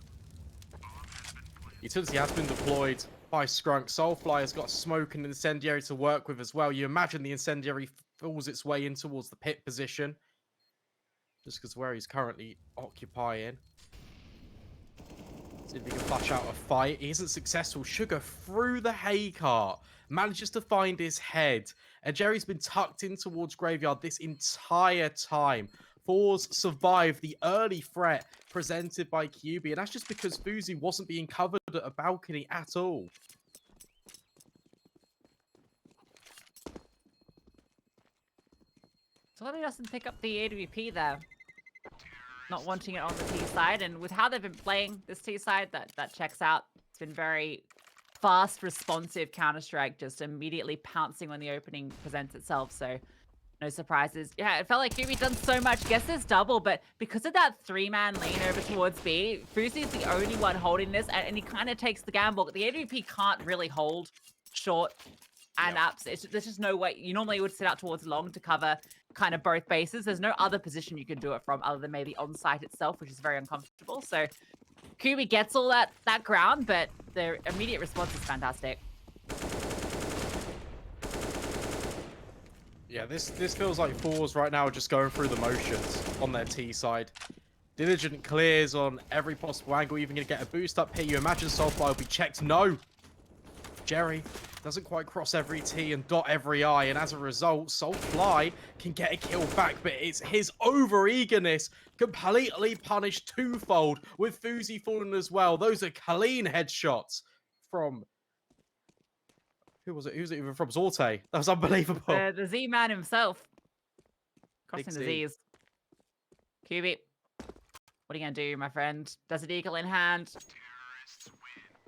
Utility has been deployed by Scrunk. Soulfly has got smoke and incendiary to work with as well. You imagine the incendiary falls its way in towards the pit position. Just because where he's currently occupying. See if he can flush out a fight. He isn't successful. Sugar through the hay cart. Manages to find his head. And Jerry's been tucked in towards Graveyard this entire time. forZe survived the early threat presented by QB. And that's just because forZe wasn't being covered at a balcony at all. So he doesn't pick up the AWP there. Not wanting it on the T side, and with how they've been playing this T side, that checks out. It's been very fast, responsive Counter-Strike, just immediately pouncing when the opening presents itself. So no surprises. Yeah, it felt like QB done so much. Guess there's double, but because of that 3-man lean over towards B, forZe is the only one holding this, and he kind of takes the gamble. The AWP can't really hold short and ups. There's just no way. You normally would sit out towards long to cover kind of both bases. There's no other position you can do it from other than maybe on site itself, which is very uncomfortable. So QB gets all that ground, but their immediate response is fantastic. Yeah, this feels like forZe right now are just going through the motions on their T side. Diligent clears on every possible angle, even going to get a boost up here. You imagine Soulfly will be checked. No! Jerry doesn't quite cross every T and dot every I, and as a result, Soulfly can get a kill back, but it's his over-eagerness completely punished twofold with forZe falling as well. Those are clean headshots from... Who was it? Who's it even from? Zorte. That was unbelievable. The Z-man himself. Crossing the Z. Zs. QB, what are you going to do, my friend? Desert Eagle in hand.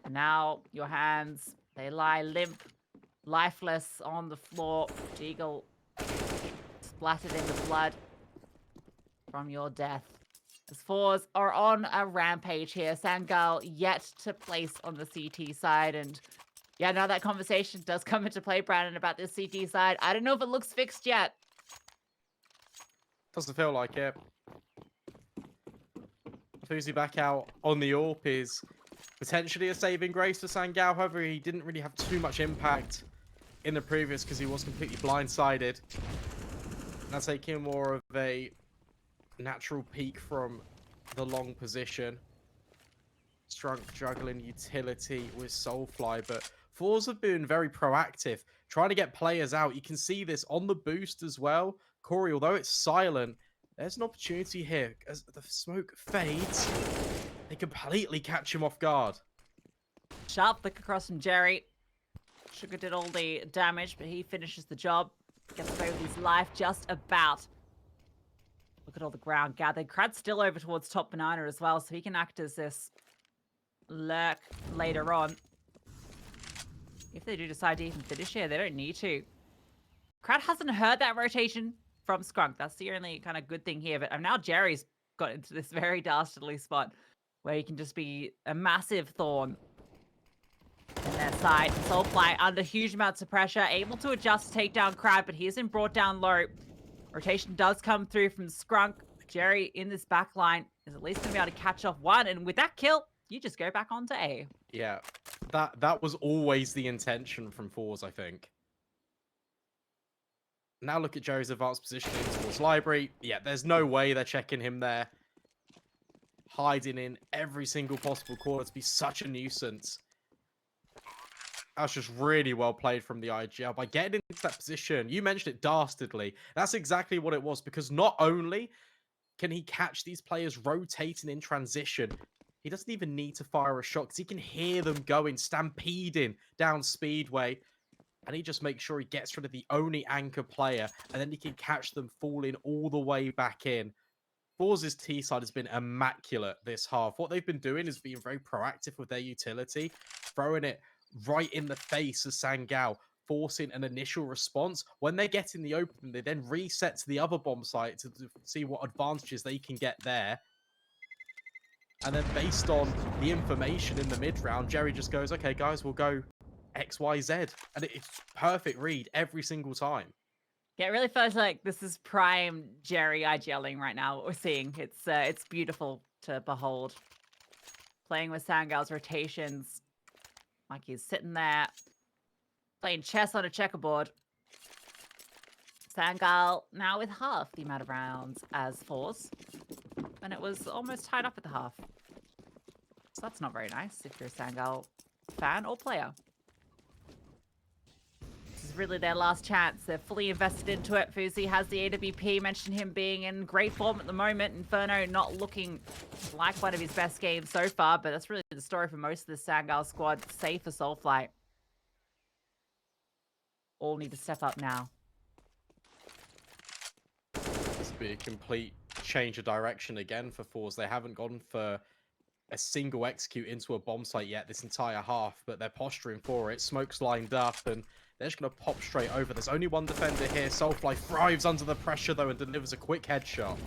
And now your hands, they lie limp, lifeless on the floor. Eagle splattered in the blood from your death. As forZe are on a rampage here. Sangal yet to place on the CT side. And yeah, now that conversation does come into play, Brandon, about this CT side. I don't know if it looks fixed yet. Doesn't feel like it. forZe back out on the AWP is potentially a saving grace for Sangal. However, he didn't really have too much impact in the previous because he was completely blindsided. Now taking more of a natural peek from the long position. Strunk juggling utility with Soulfly, but forZe have been very proactive, trying to get players out. You can see this on the boost as well. Corey, although it's silent, there's an opportunity here. As the smoke fades, they completely catch him off guard. Sharp flick across from Jerry. Sugar did all the damage, but he finishes the job. Gets away with his life just about. Look at all the ground gathered. Crad's still over towards top Banana as well, so he can act as this lurk later on. If they do decide to even finish here, they don't need to. Crad hasn't heard that rotation from Scrunk. That's the only kind of good thing here. But now Jerry's got into this very dastardly spot where he can just be a massive thorn in their side. Soulfly under huge amounts of pressure, able to adjust to take down Crad, but he isn't brought down low. Rotation does come through from Scrunk. Jerry in this back line is at least going to be able to catch off one. And with that kill, you just go back onto A. Yeah, that was always the intention from forZe, I think. Now look at Jerry's advanced positioning towards Library. Yeah, there's no way they're checking him there. hiding in every single possible corner to be such a nuisance. That's just really well played from the IGL by getting into that position. You mentioned it dastardly. That's exactly what it was, because not only can he catch these players rotating in transition, he doesn't even need to fire a shot because he can hear them going, stampeding down Speedway. And he just makes sure he gets rid of the only anchor player, and then he can catch them falling all the way back in. forZe's T side has been immaculate this half. What they've been doing is being very proactive with their utility, throwing it right in the face of Sangal, forcing an initial response. When they get in the open, they then reset to the other bomb site to see what advantages they can get there. And then based on the information in the mid round, Jerry just goes, okay, guys, we'll go X, Y, Z. And it's perfect read every single time. Yeah, it really feels like this is prime Jerry IGLing right now, what we're seeing. It's beautiful to behold. Playing with Sangal's rotations. Like he's sitting there, playing chess on a checkerboard. Sangal now with half the amount of rounds as forZe. And it was almost tied up at the half. So that's not very nice if you're a Sangal fan or player. This is really their last chance. They're fully invested into it. forZe has the AWP. Mentioned him being in great form at the moment. Inferno not looking like one of his best games so far, but that's really the story for most of the Sangal squad. Safe for Soulflight. All need to step up now. This would be a complete change of direction again for forZe. They haven't gone for a single execute into a bomb site yet this entire half, but they're posturing for it. Smoke's lined up, and they're just going to pop straight over. There's only one defender here. Soulfly thrives under the pressure, though, and delivers a quick headshot.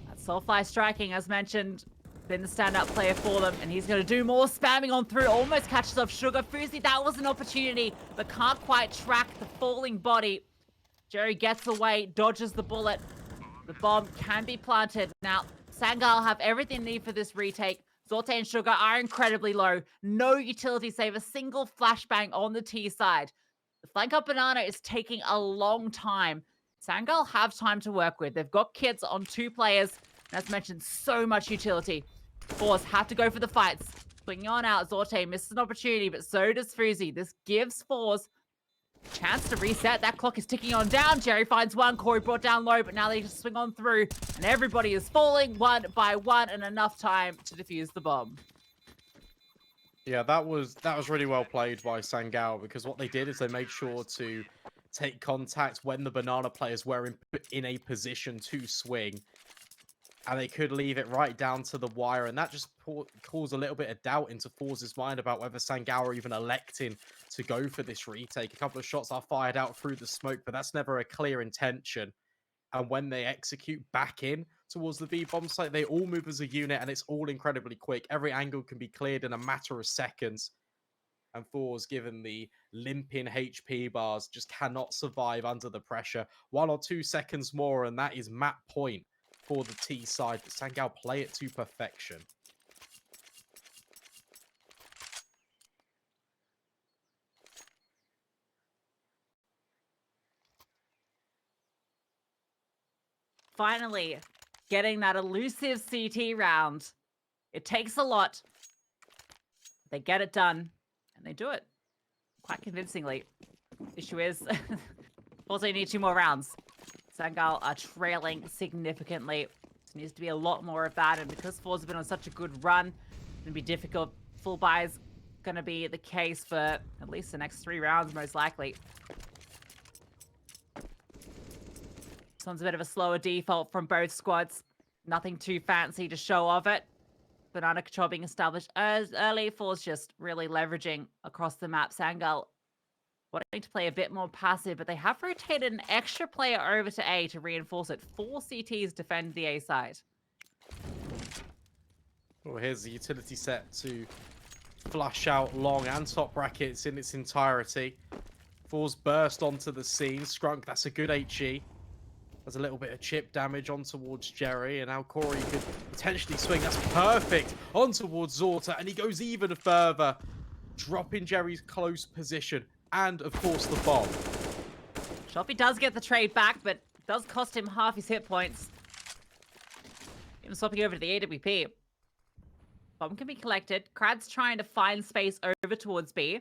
That Soulfly striking, as mentioned, been the standout player for them, and he's going to do more spamming on through. Almost catches off Sugar. forZe, that was an opportunity, but can't quite track the falling body. Jerry gets away, dodges the bullet. The bomb can be planted. Now, Sangal have everything they need for this retake. Zorte and Sugar are incredibly low. No utility save a single flashbang on the T side. The flank up banana is taking a long time. Sangal have time to work with. They've got kits on 2 players. And as mentioned, so much utility. forZe have to go for the fights. Swinging on out, Zorte misses an opportunity, but so does forZe. This gives forZe chance to reset. That clock is ticking on down. Jerry finds one. Corey brought down low, but now they just swing on through. And everybody is falling one by one, and enough time to defuse the bomb. Yeah, that was really well played by Sangal, because what they did is they made sure to take contact when the banana players were in a position to swing. And they could leave it right down to the wire, and that just caused a little bit of doubt into forZe's mind about whether Sangal are even electing to go for this retake. A couple of shots are fired out through the smoke, but that's never a clear intention. And when they execute back in towards the B bomb site, they all move as a unit, and it's all incredibly quick. Every angle can be cleared in a matter of seconds. And forZe, given the limping HP bars, just cannot survive under the pressure. 1 or 2 seconds more, and that is map point for the T side. But Sangal play it to perfection. Finally, getting that elusive CT round. It takes a lot. They get it done, and they do it quite convincingly. Issue is, forZe need 2 more rounds. Sangal are trailing significantly. There needs to be a lot more of that, and because forZe have been on such a good run, it's going to be difficult. Full buy is going to be the case for at least the next 3 rounds, most likely. This one's a bit of a slower default from both squads. Nothing too fancy to show of it. Banana control being established as early. forZe just really leveraging across the map. Sangal wanting to play a bit more passive, but they have rotated an extra player over to A to reinforce it. 4 CTs defend the A side. Well, here's the utility set to flush out long and top brackets in its entirety. forZe burst onto the scene. Scrunk, that's a good HE. There's a little bit of chip damage on towards Jerry, and now Corey could potentially swing. That's perfect on towards Zorta, and he goes even further, dropping Jerry's close position, and of course the bomb. Shoppy does get the trade back, but does cost him half his hit points. I'm swapping over to the AWP. Bomb can be collected. Krad's trying to find space over towards B.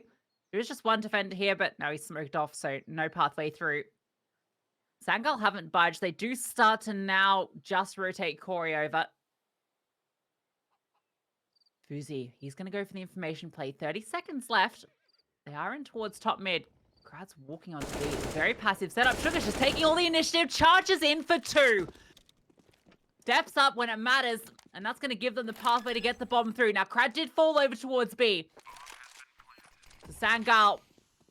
There is just one defender here, but now he's smoked off, so no pathway through. Sangal haven't budged. They do start to now just rotate Corey over. forZe, he's going to go for the information play. 30 seconds left. They are in towards top mid. Krad's walking on B. Very passive setup. Sugar's just taking all the initiative. Charges in for 2. Steps up when it matters. And that's going to give them the pathway to get the bomb through. Now, Krad did fall over towards B. So Sangal,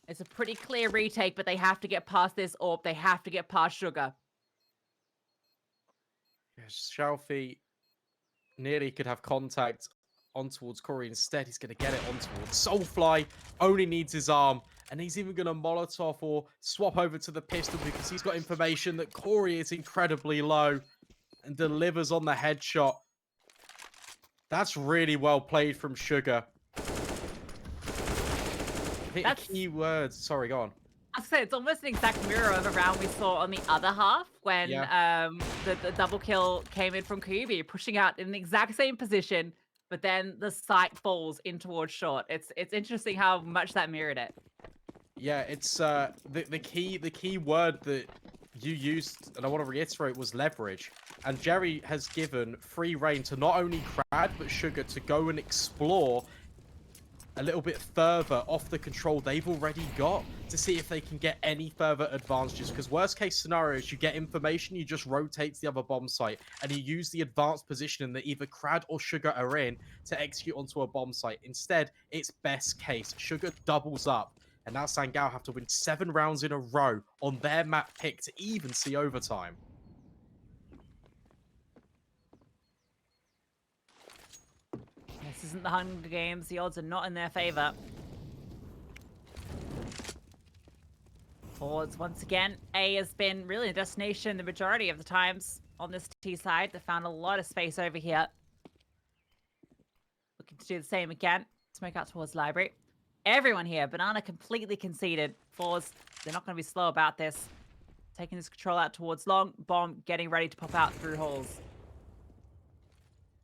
it's a pretty clear retake, but they have to get past this orb. They have to get past Sugar. Yes, Shalfie nearly could have contact on towards Corey. Instead, he's going to get it on towards Soulfly. Only needs his arm. And he's even going to Molotov or swap over to the pistol because he's got information that Corey is incredibly low and delivers on the headshot. That's really well played from Sugar. I think the key words... Sorry, go on. I was saying, it's almost an exact mirror of a round we saw on the other half when the double kill came in from Kyubi, pushing out in the exact same position, but then the sight falls in towards short. It's interesting how much that mirrored it. Yeah, it's the key word that you used, and I want to reiterate, was leverage. And Jerry has given free reign to not only Krad, but Sugar to go and explore a little bit further off the control they've already got to see if they can get any further advantages. Because worst case scenario is you get information, you just rotate to the other bomb site, and you use the advanced positioning that either Krad or Sugar are in to execute onto a bomb site. Instead, it's best case. Sugar doubles up. And now Sangal have to win 7 rounds in a row on their map pick to even see overtime. This isn't the Hunger Games. The odds are not in their favor. forZe, once again, A has been really a destination the majority of the times on this T side. They found a lot of space over here. Looking to do the same again. Smoke out towards library. Everyone here, Banana completely conceded. forZe, they're not going to be slow about this. Taking this control out towards long. Bomb getting ready to pop out through holes.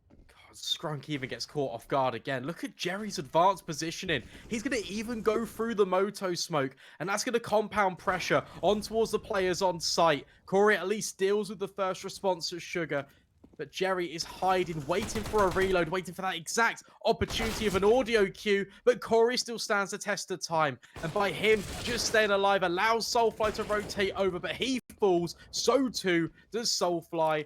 God, Scrunk even gets caught off guard again. Look at Jerry's advanced positioning. He's going to even go through the Moto smoke, and that's going to compound pressure on towards the players on site. Corey at least deals with the first response of Sugar. But Jerry is hiding, waiting for a reload, waiting for that exact opportunity of an audio cue. But Corey still stands the test of time. And by him just staying alive, allows Soulfly to rotate over. But he falls, so too does Soulfly.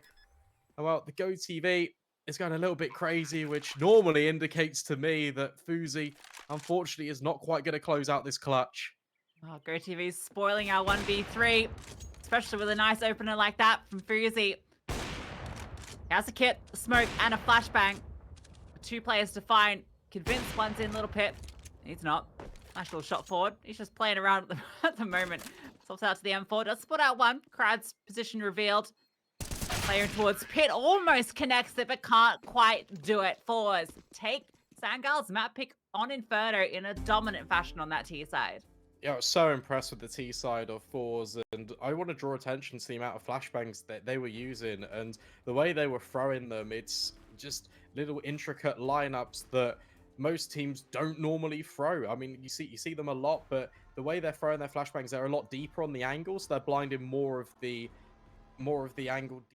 And well, the Go TV is going a little bit crazy, which normally indicates to me that forZe, unfortunately, is not quite going to close out this clutch. Oh, Go TV is spoiling our 1v3, especially with a nice opener like that from forZe. He has a kit, a smoke, and a flashbang. 2 players to find. Convinced one's in Little Pit. He's not. Nice little shot forward. He's just playing around at the moment. Swaps out to the M4. Does spot out one. Krad's position revealed. Player towards Pit. Almost connects it, but can't quite do it. forZe take Sangal's map pick on Inferno in a dominant fashion on that T side. Yeah, I was so impressed with the T side of forZe, and I want to draw attention to the amount of flashbangs that they were using and the way they were throwing them. It's just little intricate lineups that most teams don't normally throw. I mean, you see them a lot, but the way they're throwing their flashbangs, they're a lot deeper on the angles. They're blinding more of the angle